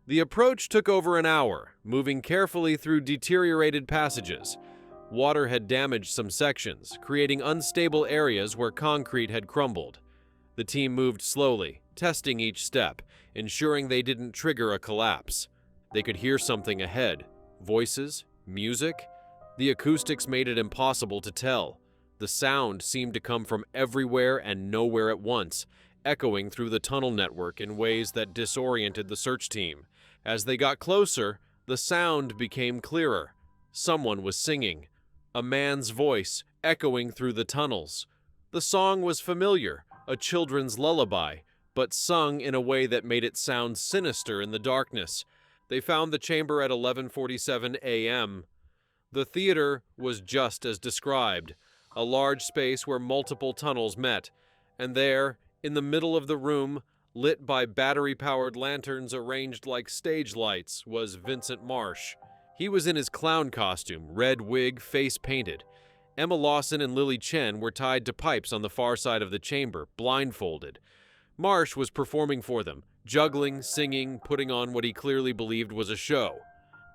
The approach took over an hour, moving carefully through deteriorated passages. Water had damaged some sections, creating unstable areas where concrete had crumbled. The team moved slowly, testing each step, ensuring they didn't trigger a collapse. They could hear something ahead. Voices? Music? The acoustics made it impossible to tell. The sound seemed to come from everywhere and nowhere at once, echoing through the tunnel network in ways that disoriented the search team. As they got closer, the sound became clearer. Someone was singing. A man's voice, echoing through the tunnels. The song was familiar, a children's lullaby, but sung in a way that made it sound sinister in the darkness. They found the chamber at 11:47 a.m. The theater was just as described, a large space where multiple tunnels met, and there, in the middle of the room, lit by battery-powered lanterns arranged like stage lights, was Vincent Marsh. He was in his clown costume, red wig, face painted. Emma Lawson and Lily Chen were tied to pipes on the far side of the chamber, blindfolded. Marsh was performing for them, juggling, singing, putting on what he clearly believed was a show.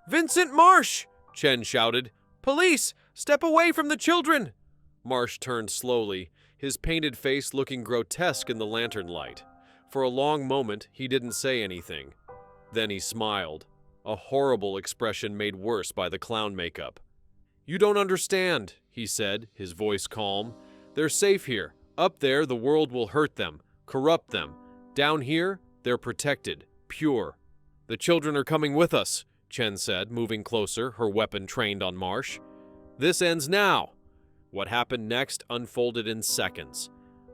"Vincent Marsh!" Chen shouted. "Police! Step away from the children!" Marsh turned slowly, his painted face looking grotesque in the lantern light. For a long moment, he didn't say anything. Then he smiled, a horrible expression made worse by the clown makeup. "You don't understand," he said, his voice calm. "They're safe here. Up there, the world will hurt them, corrupt them. Down here, they're protected, pure. The children are coming with us, Chen said, moving closer, her weapon trained on Marsh. This ends now. What happened next unfolded in seconds.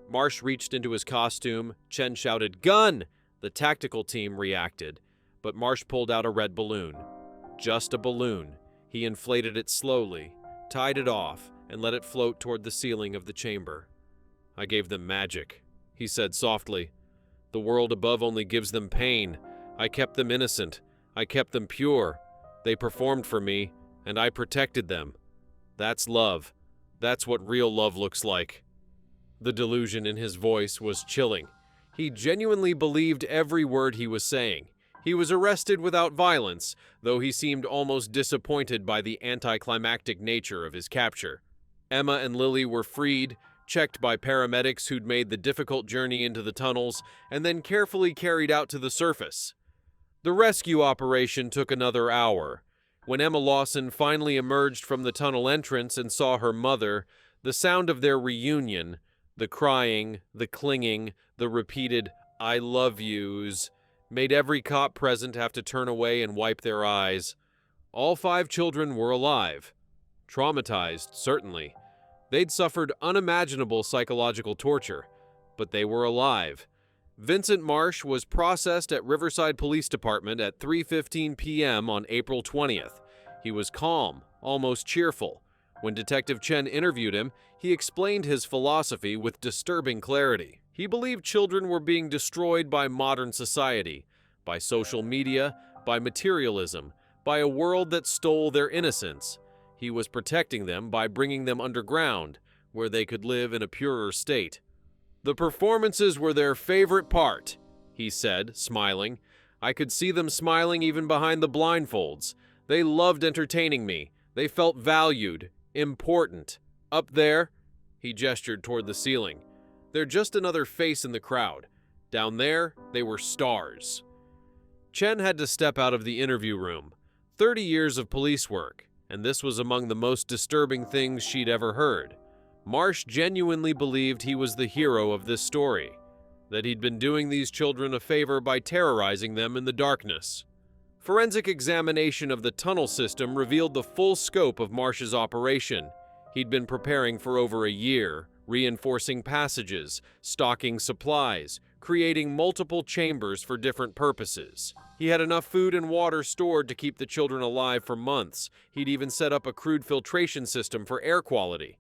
Marsh reached into his costume. Chen shouted, "Gun!" The tactical team reacted, but Marsh pulled out a red balloon. Just a balloon. He inflated it slowly, tied it off, and let it float toward the ceiling of the chamber. "I gave them magic," he said softly. "The world above only gives them pain. I kept them innocent. I kept them pure. They performed for me, and I protected them. That's love. That's what real love looks like." The delusion in his voice was chilling. He genuinely believed every word he was saying. He was arrested without violence, though he seemed almost disappointed by the anticlimactic nature of his capture. Emma and Lily were freed, checked by paramedics who'd made the difficult journey into the tunnels, and then carefully carried out to the surface. The rescue operation took another hour. When Emma Lawson finally emerged from the tunnel entrance and saw her mother, the sound of their reunion, the crying, the clinging, the repeated "I love yous," made every cop present have to turn away and wipe their eyes. All 5 children were alive. Traumatized, certainly. They'd suffered unimaginable psychological torture, but they were alive. Vincent Marsh was processed at Riverside Police Department at 3:15 p.m. on April 20th. He was calm, almost cheerful. When Detective Chen interviewed him, he explained his philosophy with disturbing clarity. He believed children were being destroyed by modern society, by social media, by materialism, by a world that stole their innocence. He was protecting them by bringing them underground, where they could live in a purer state. "The performances were their favorite part," he said, smiling. "I could see them smiling even behind the blindfolds. They loved entertaining me. They felt valued, important. Up there," he gestured toward the ceiling, "they're just another face in the crowd. Down there, they were stars." Chen had to step out of the interview room. 30 years of police work, and this was among the most disturbing things she'd ever heard. Marsh genuinely believed he was the hero of this story, that he'd been doing these children a favor by terrorizing them in the darkness. Forensic examination of the tunnel system revealed the full scope of Marsh's operation. He'd been preparing for over a year, reinforcing passages, stocking supplies, creating multiple chambers for different purposes. He had enough food and water stored to keep the children alive for months. He'd even set up a crude filtration system for air quality.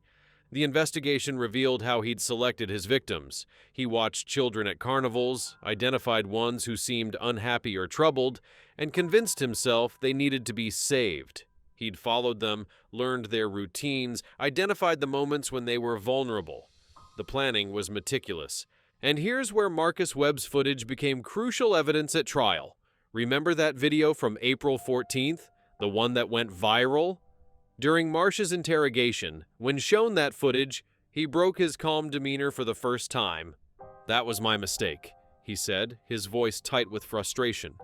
The investigation revealed how he'd selected his victims. He watched children at carnivals, identified ones who seemed unhappy or troubled, and convinced himself they needed to be saved. He'd followed them, learned their routines, identified the moments when they were vulnerable. The planning was meticulous. And here's where Marcus Webb's footage became crucial evidence at trial. Remember that video from April 14th? The one that went viral? During Marsh's interrogation, when shown that footage, he broke his calm demeanor for the first time. "That was my mistake," he said, his voice tight with frustration.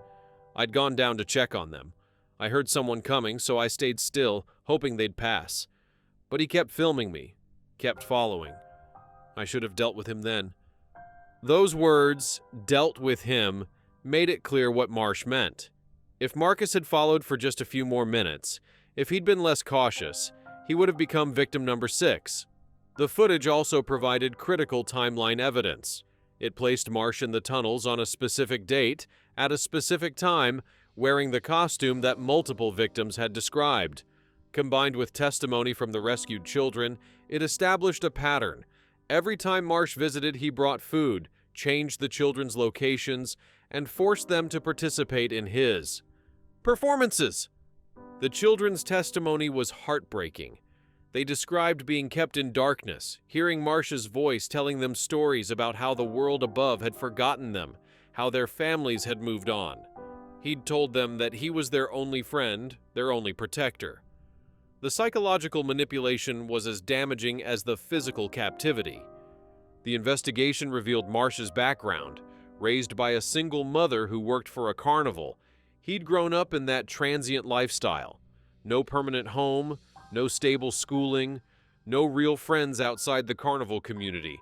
"I'd gone down to check on them. I heard someone coming, so I stayed still, hoping they'd pass. But he kept filming me, kept following. I should have dealt with him then." Those words, "dealt with him," made it clear what Marsh meant. If Marcus had followed for just a few more minutes, if he'd been less cautious, he would have become victim number 6. The footage also provided critical timeline evidence. It placed Marsh in the tunnels on a specific date, at a specific time, wearing the costume that multiple victims had described. Combined with testimony from the rescued children, it established a pattern. Every time Marsh visited, he brought food, changed the children's locations, and forced them to participate in his performances. The children's testimony was heartbreaking. They described being kept in darkness, hearing Marsh's voice telling them stories about how the world above had forgotten them, how their families had moved on. He'd told them that he was their only friend, their only protector. The psychological manipulation was as damaging as the physical captivity. The investigation revealed Marsh's background. Raised by a single mother who worked for a carnival, he'd grown up in that transient lifestyle. No permanent home, no stable schooling, no real friends outside the carnival community.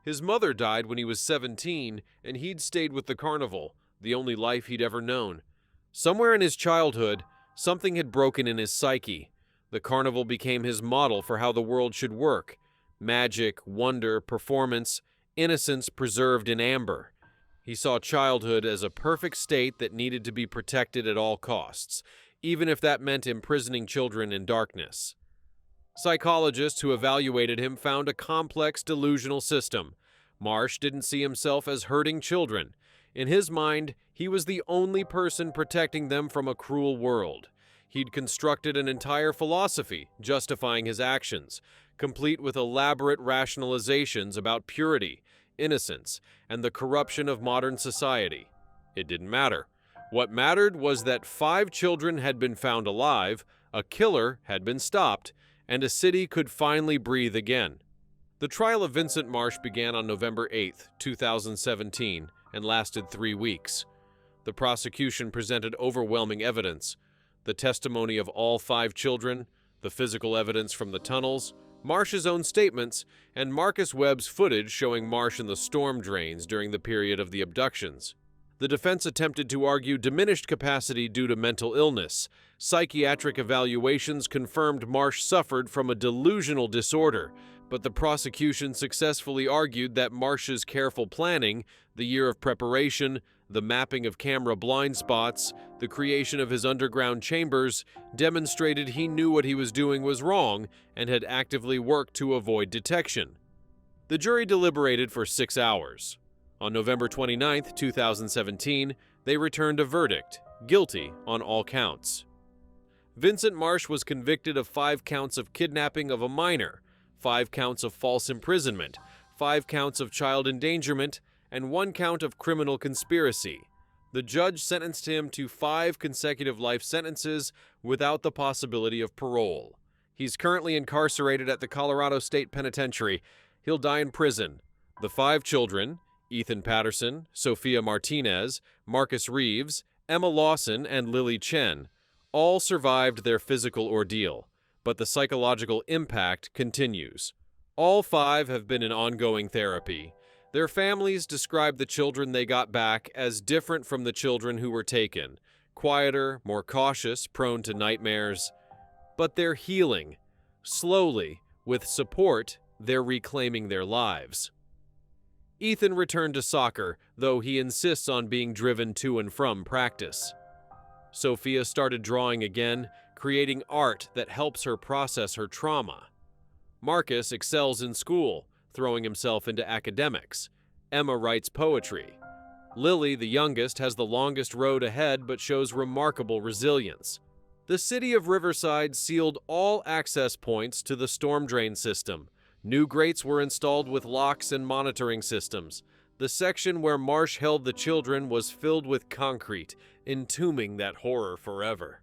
His mother died when he was 17, and he'd stayed with the carnival, the only life he'd ever known. Somewhere in his childhood, something had broken in his psyche. The carnival became his model for how the world should work. Magic, wonder, performance, innocence preserved in amber. He saw childhood as a perfect state that needed to be protected at all costs, even if that meant imprisoning children in darkness. Psychologists who evaluated him found a complex delusional system. Marsh didn't see himself as hurting children. In his mind, he was the only person protecting them from a cruel world. He'd constructed an entire philosophy justifying his actions, complete with elaborate rationalizations about purity, innocence, and the corruption of modern society. It didn't matter. What mattered was that 5 children had been found alive, a killer had been stopped, and a city could finally breathe again. The trial of Vincent Marsh began on November 8, 2017, and lasted 3 weeks. The prosecution presented overwhelming evidence: the testimony of all 5 children, the physical evidence from the tunnels, Marsh's own statements, and Marcus Webb's footage showing Marsh in the storm drains during the period of the abductions. The defense attempted to argue diminished capacity due to mental illness. Psychiatric evaluations confirmed Marsh suffered from a delusional disorder, but the prosecution successfully argued that Marsh's careful planning, the year of preparation, the mapping of camera blind spots, the creation of his underground chambers, demonstrated he knew what he was doing was wrong and had actively worked to avoid detection. The jury deliberated for 6 hours. On November 29, 2017, they returned a verdict, guilty on all counts. Vincent Marsh was convicted of 5 counts of kidnapping of a minor, 5 counts of false imprisonment, 5 counts of child endangerment, and 1 count of criminal conspiracy. The judge sentenced him to 5 consecutive life sentences without the possibility of parole. He's currently incarcerated at the Colorado State Penitentiary. He'll die in prison. The 5 children, Ethan Patterson, Sophia Martinez, Marcus Reeves, Emma Lawson, and Lily Chen, all survived their physical ordeal, but the psychological impact continues. All 5 have been in ongoing therapy. Their families describe the children they got back as different from the children who were taken, quieter, more cautious, prone to nightmares. But they're healing. Slowly, with support, they're reclaiming their lives. Ethan returned to soccer, though he insists on being driven to and from practice. Sophia started drawing again, creating art that helps her process her trauma. Marcus excels in school, throwing himself into academics. Emma writes poetry. Lily, the youngest, has the longest road ahead but shows remarkable resilience. The city of Riverside sealed all access points to the storm drain system. New grates were installed with locks and monitoring systems. The section where Marsh held the children was filled with concrete, entombing that horror forever.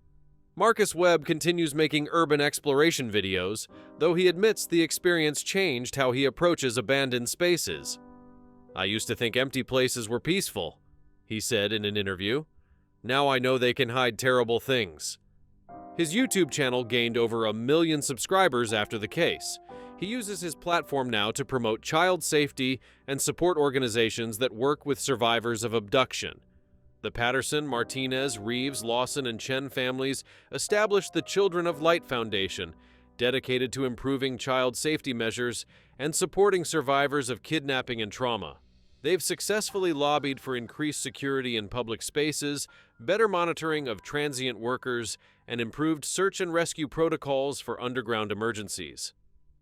Marcus Webb continues making urban exploration videos, though he admits the experience changed how he approaches abandoned spaces. "I used to think empty places were peaceful," he said in an interview. "Now I know they can hide terrible things." His YouTube channel gained over 1 million subscribers after the case. He uses his platform now to promote child safety and support organizations that work with survivors of abduction. The Patterson, Martinez, Reeves, Lawson, and Chen families established the Children of Light Foundation, dedicated to improving child safety measures and supporting survivors of kidnapping and trauma. They've successfully lobbied for increased security in public spaces, better monitoring of transient workers, and improved search and rescue protocols for underground emergencies.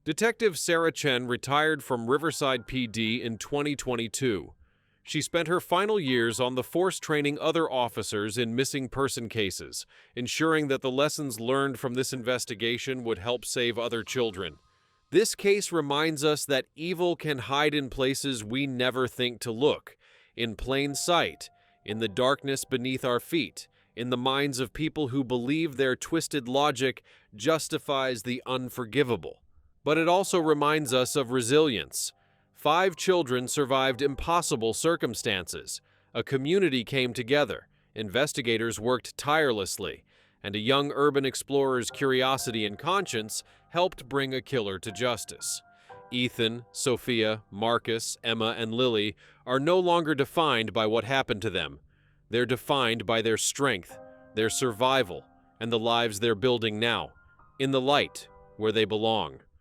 Detective Sarah Chen retired from Riverside PD in 2022. She spent her final years on the force training other officers in missing person cases, ensuring that the lessons learned from this investigation would help save other children. This case reminds us that evil can hide in places we never think to look, in plain sight, in the darkness beneath our feet, in the minds of people who believe their twisted logic justifies the unforgivable. But it also reminds us of resilience. 5 children survived impossible circumstances. A community came together, investigators worked tirelessly, and a young urban explorer's curiosity and conscience helped bring a killer to justice. Ethan, Sophia, Marcus, Emma, and Lily are no longer defined by what happened to them. They're defined by their strength, their survival, and the lives they're building now, in the light, where they belong.